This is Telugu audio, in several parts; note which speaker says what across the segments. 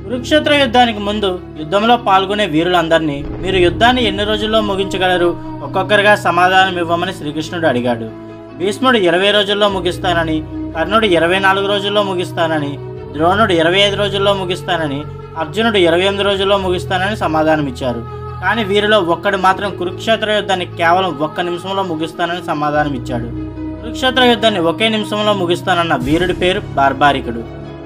Speaker 1: కురుక్షేత్ర యుద్ధానికి ముందు యుద్ధంలో పాల్గొనే వీరులందరినీ మీరు యుద్ధాన్ని ఎన్ని రోజుల్లో ముగించగలరు, ఒక్కొక్కరిగా సమాధానం ఇవ్వమని శ్రీకృష్ణుడు అడిగాడు. భీష్ముడు 20 రోజుల్లో ముగిస్తానని, కర్ణుడు 24 రోజుల్లో ముగిస్తానని, ద్రోణుడు 25 రోజుల్లో ముగిస్తానని, అర్జునుడు 28 రోజుల్లో ముగిస్తానని సమాధానం ఇచ్చారు. కానీ వీరిలో ఒక్కడు మాత్రం కురుక్షేత్ర యుద్ధాన్ని కేవలం 1 నిమిషంలో ముగిస్తానని సమాధానం ఇచ్చాడు. కురుక్షేత్ర యుద్ధాన్ని ఒకే నిమిషంలో ముగిస్తానన్న వీరుడి పేరు బార్బారికుడు.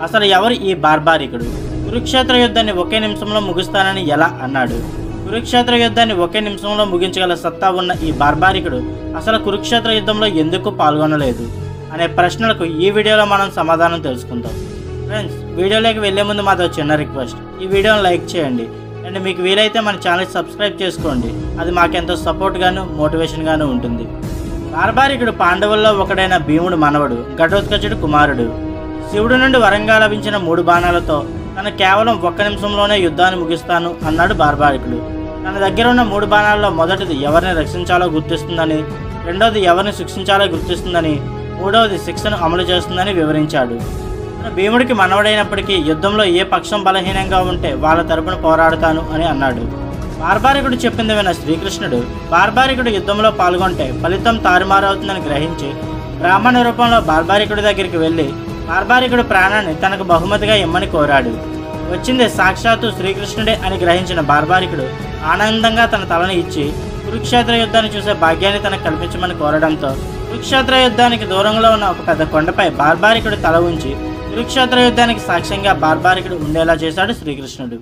Speaker 1: అసలు ఎవరు ఈ బార్బారికుడు? కురుక్షేత్ర యుద్ధాన్ని ఒకే నిమిషంలో ముగిస్తానని ఎలా అన్నాడు? కురుక్షేత్ర యుద్ధాన్ని ఒకే నిమిషంలో ముగించగల సత్తా ఉన్న ఈ బార్బారికుడు అసలు కురుక్షేత్ర యుద్ధంలో ఎందుకు పాల్గొనలేదు అనే ప్రశ్నలకు ఈ వీడియోలో మనం సమాధానం తెలుసుకుందాం. ఫ్రెండ్స్, వీడియోలోకి వెళ్లే ముందు మాతో చిన్న రిక్వెస్ట్, ఈ వీడియోని లైక్ చేయండి అండ్ మీకు వీలైతే మన ఛానల్ సబ్స్క్రైబ్ చేసుకోండి. అది మాకెంతో సపోర్ట్గాను మోటివేషన్గాను ఉంటుంది. బార్బారికుడు పాండవుల్లో ఒకడైన భీముడు మనవడు, ఘటోత్కచుడు కుమారుడు. శివుడి నుండి వరంగా లభించిన 3 బాణాలతో తను కేవలం 1 నిమిషంలోనే యుద్ధాన్ని ముగిస్తాను అన్నాడు బార్బారికుడు. తన దగ్గర ఉన్న 3 బాణాల్లో మొదటిది ఎవరిని రక్షించాలో గుర్తిస్తుందని, రెండోది ఎవరిని శిక్షించాలో గుర్తిస్తుందని, మూడవది శిక్షను అమలు చేస్తుందని వివరించాడు. భీముడికి మనవడైనప్పటికీ యుద్ధంలో ఏ పక్షం బలహీనంగా ఉంటే వాళ్ళ తరపున పోరాడతాను అని అన్నాడు. బార్బారికుడు చెప్పింది విన్న శ్రీకృష్ణుడు బార్బారికుడు యుద్ధంలో పాల్గొంటే ఫలితం తారుమారవుతుందని గ్రహించి బ్రాహ్మణ రూపంలో బార్బారికుడి దగ్గరికి వెళ్ళి బార్బారికుడు ప్రాణాన్ని తనకు బహుమతిగా ఇమ్మని కోరాడు. వచ్చింది సాక్షాత్తు శ్రీకృష్ణుడే అని గ్రహించిన బార్బారికుడు ఆనందంగా తన తలను ఇచ్చి కురుక్షేత్ర యుద్ధాన్ని చూసే భాగ్యాన్ని తనకు కల్పించమని కోరడంతో కురుక్షేత్ర యుద్ధానికి దూరంలో ఉన్న ఒక పెద్ద కొండపై బార్బారికుడు తల ఉంచి కురుక్షేత్ర యుద్ధానికి సాక్ష్యంగా బార్బారికుడు ఉండేలా చేశాడు శ్రీకృష్ణుడు.